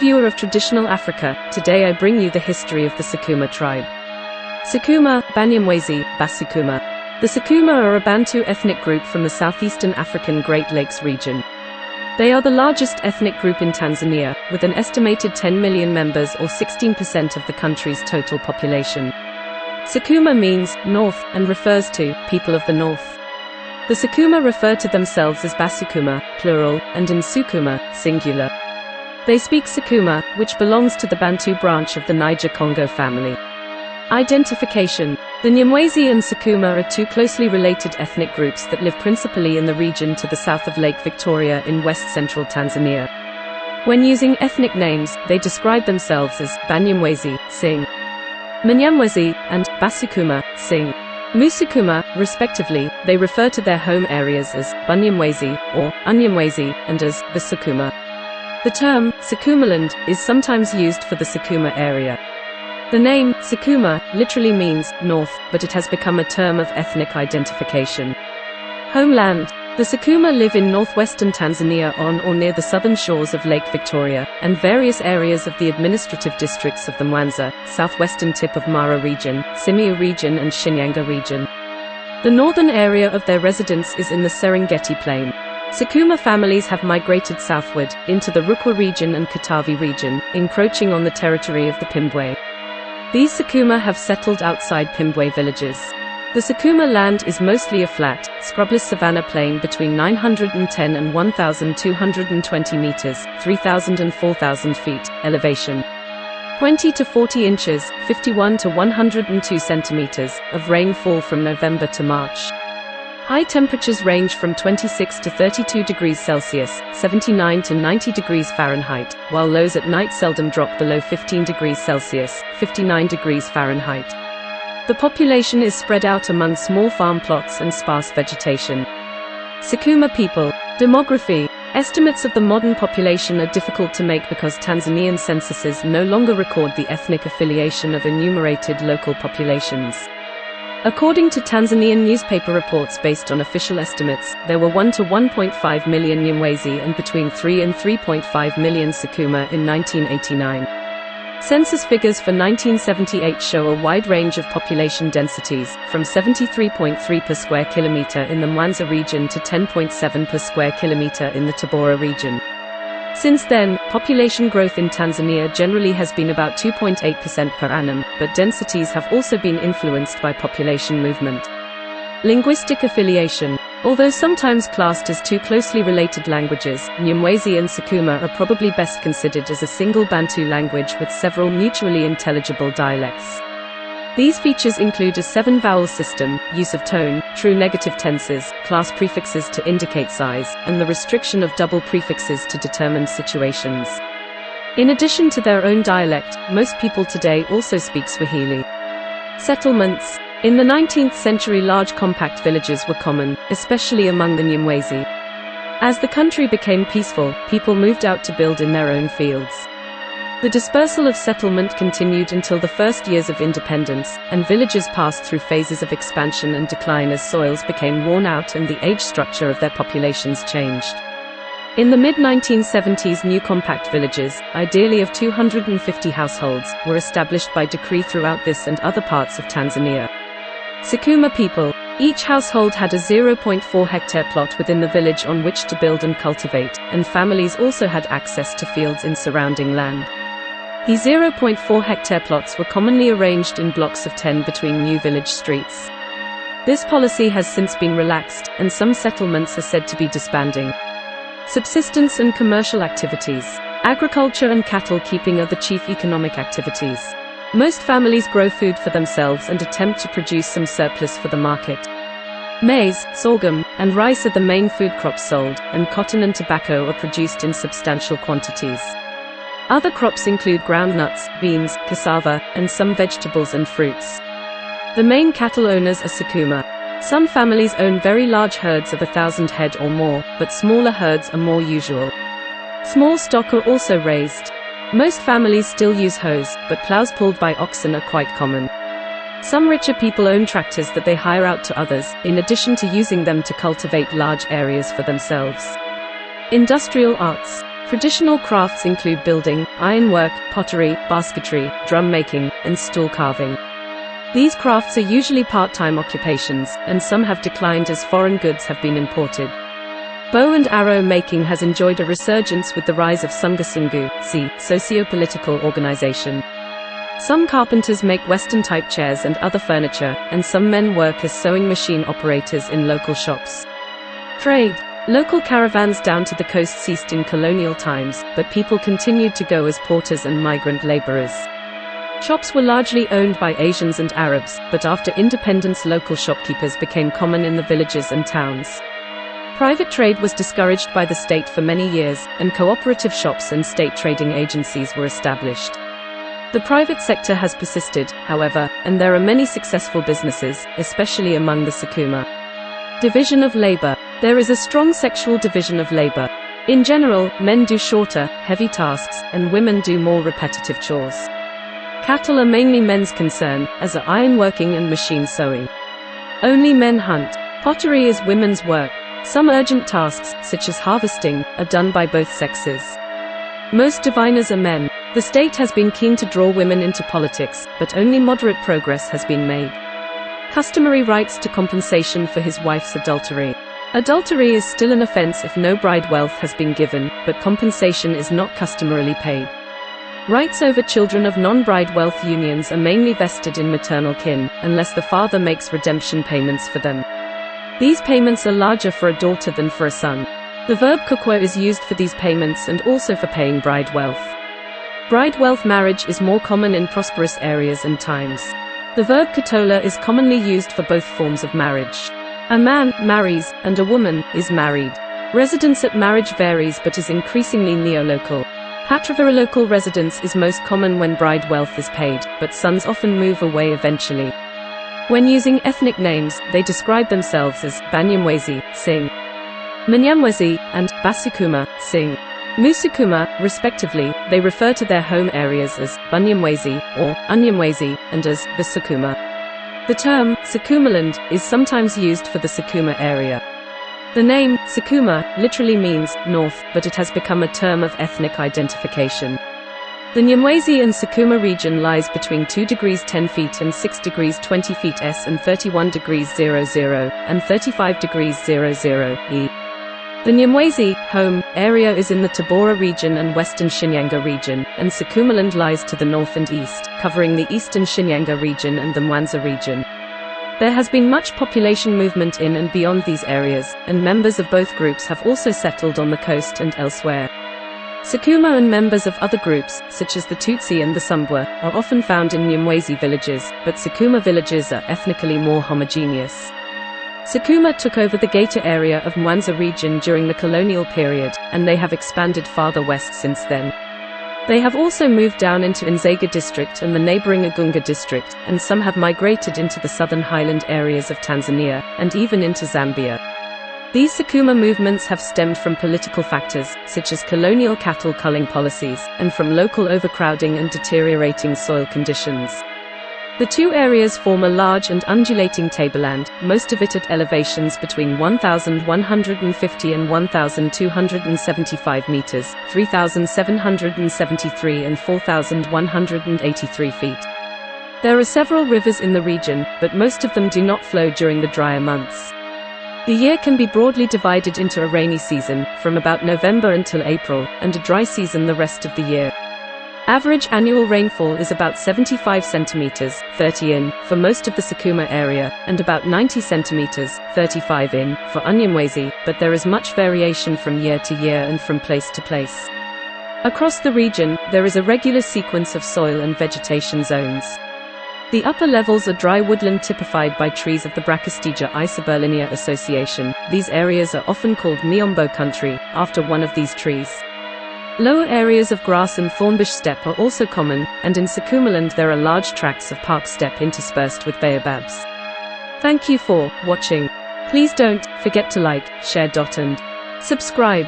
viewer of traditional Africa, today I bring you the history of the Sukuma tribe. Sukuma, Nyamwezi, Sukuma. The Sukuma are a Bantu ethnic group from the southeastern African Great Lakes region. They are the largest ethnic group in Tanzania, with an estimated 10 million members or 16% of the country's total population. Sukuma means north and refers to people of the north. The Sukuma refer to themselves as Basukuma, plural, and Sukuma, singular. They speak Sukuma, which belongs to the Bantu branch of the Niger-Congo family. Identification. The Nyamwezi and Sukuma are two closely related ethnic groups that live principally in the region to the south of Lake Victoria in west-central Tanzania. When using ethnic names, they describe themselves as Banyamwezi, Sing, Mnyamwezi, and Basukuma, Sing, Musukuma, respectively. They refer to their home areas as Bunyamwezi or Unyamwezi and as the Sukuma. The term Sukumaland is sometimes used for the Sukuma area. The name Sukuma literally means north, but it has become a term of ethnic identification. Homeland. The Sukuma live in northwestern Tanzania on or near the southern shores of Lake Victoria, and various areas of the administrative districts of the Mwanza, southwestern tip of Mara region, Simiyu region and Shinyanga region. The northern area of their residence is in the Serengeti Plain. Sukuma families have migrated southward, into the Rukwa region and Katavi region, encroaching on the territory of the Pimbwe. These Sukuma have settled outside Pimbwe villages. The Sukuma land is mostly a flat, scrubless savanna plain between 910 and 1,220 meters, 3,000 and 4,000 feet, elevation. 20 to 40 inches, 51 to 102 centimeters, of rainfall from November to March. High temperatures range from 26 to 32 degrees Celsius, 79 to 90 degrees Fahrenheit, while lows at night seldom drop below 15 degrees Celsius, 59 degrees Fahrenheit. The population is spread out among small farm plots and sparse vegetation. Sukuma people. Demography. Estimates of the modern population are difficult to make because Tanzanian censuses no longer record the ethnic affiliation of enumerated local populations. According to Tanzanian newspaper reports based on official estimates, there were 1 to 1.5 million Nyamwezi and between 3 and 3.5 million Sukuma in 1989. Census figures for 1978 show a wide range of population densities, from 73.3 per square kilometer in the Mwanza region to 10.7 per square kilometer in the Tabora region. Since then, population growth in Tanzania generally has been about 2.8% per annum, but densities have also been influenced by population movement. Linguistic affiliation. Although sometimes classed as two closely related languages, Nyamwezi and Sukuma are probably best considered as a single Bantu language with several mutually intelligible dialects. These features include a 7-vowel system, use of tone, true negative tenses, class prefixes to indicate size, and the restriction of double prefixes to determine situations. In addition to their own dialect, most people today also speak Swahili. Settlements. In the 19th century, large compact villages were common, especially among the Nyamwezi. As the country became peaceful, people moved out to build in their own fields. The dispersal of settlement continued until the first years of independence, and villages passed through phases of expansion and decline as soils became worn out and the age structure of their populations changed. In the mid-1970s, new compact villages, ideally of 250 households, were established by decree throughout this and other parts of Tanzania. Sukuma people. Each household had a 0.4 hectare plot within the village on which to build and cultivate, and families also had access to fields in surrounding land. The 0.4 hectare plots were commonly arranged in blocks of 10 between new village streets. This policy has since been relaxed, and some settlements are said to be disbanding. Subsistence and commercial activities. Agriculture and cattle keeping are the chief economic activities. Most families grow food for themselves and attempt to produce some surplus for the market. Maize, sorghum, and rice are the main food crops sold, and cotton and tobacco are produced in substantial quantities. Other crops include groundnuts, beans, cassava, and some vegetables and fruits. The main cattle owners are Sukuma. Some families own very large herds of 1,000 head or more, but smaller herds are more usual. Small stock are also raised. Most families still use hoes, but plows pulled by oxen are quite common. Some richer people own tractors that they hire out to others, in addition to using them to cultivate large areas for themselves. Industrial arts. Traditional crafts include building, ironwork, pottery, basketry, drum making, and stool carving. These crafts are usually part-time occupations, and some have declined as foreign goods have been imported. Bow and arrow making has enjoyed a resurgence with the rise of sungasungu, see, socio-political organization. Some carpenters make Western-type chairs and other furniture, and some men work as sewing machine operators in local shops. Trade. Local caravans down to the coast ceased in colonial times, but people continued to go as porters and migrant laborers. Shops were largely owned by Asians and Arabs, but after independence local shopkeepers became common in the villages and towns. Private trade was discouraged by the state for many years, and cooperative shops and state trading agencies were established. The private sector has persisted, however, and there are many successful businesses, especially among the Sukuma. Division of labor. There is a strong sexual division of labor. In general, men do shorter, heavy tasks, and women do more repetitive chores. Cattle are mainly men's concern, as are ironworking and machine sewing. Only men hunt. Pottery is women's work. Some urgent tasks, such as harvesting, are done by both sexes. Most diviners are men. The state has been keen to draw women into politics, but only moderate progress has been made. Customary rights to compensation for his wife's adultery. Adultery is still an offense if no bride wealth has been given, but compensation is not customarily paid. Rights over children of non-bride wealth unions are mainly vested in maternal kin, unless the father makes redemption payments for them. These payments are larger for a daughter than for a son. The verb kukwa is used for these payments and also for paying bride wealth. Bride wealth marriage is more common in prosperous areas and times. The verb katola is commonly used for both forms of marriage. A man marries, and a woman is married. Residence at marriage varies but is increasingly neolocal. Patriviralocal residence is most common when bride wealth is paid, but sons often move away eventually. When using ethnic names, they describe themselves as Banyamwezi, Singh, Nyamwezi, and Basukuma, Singh, Musukuma, respectively. They refer to their home areas as Bunyamwezi or Unyamwezi and as the Sukuma. The term Sukumaland is sometimes used for the Sukuma area. The name Sukuma literally means north, but it has become a term of ethnic identification. The Nyamwezi and Sukuma region lies between 2 degrees 10 feet and 6 degrees 20 feet S and 31 degrees 00 and 35 degrees 00 E. The Nyamwezi home area is in the Tabora region and western Shinyanga region, and Sukumaland lies to the north and east, covering the eastern Shinyanga region and the Mwanza region. There has been much population movement in and beyond these areas, and members of both groups have also settled on the coast and elsewhere. Sukuma and members of other groups, such as the Tutsi and the Sumbwa, are often found in Nyamwezi villages, but Sukuma villages are ethnically more homogeneous. Sukuma took over the Geita area of Mwanza region during the colonial period, and they have expanded farther west since then. They have also moved down into Nzega district and the neighboring Igunga district, and some have migrated into the southern highland areas of Tanzania, and even into Zambia. These Sukuma movements have stemmed from political factors, such as colonial cattle culling policies, and from local overcrowding and deteriorating soil conditions. The two areas form a large and undulating tableland, most of it at elevations between 1,150 and 1,275 meters, 3,773 and 4,183 feet. There are several rivers in the region, but most of them do not flow during the drier months. The year can be broadly divided into a rainy season, from about November until April, and a dry season the rest of the year. Average annual rainfall is about 75 centimeters, 30 in, for most of the Sukuma area, and about 90 centimeters, 35 in, for Unyamwezi, but there is much variation from year to year and from place to place. Across the region, there is a regular sequence of soil and vegetation zones. The upper levels are dry woodland typified by trees of the Brachystegia isoberlinia association. These areas are often called Miombo country, after one of these trees. Lower areas of grass and thornbush steppe are also common, and in Sukumaland there are large tracts of park steppe interspersed with baobabs. Thank you for watching. Please don't forget to like, share, and subscribe.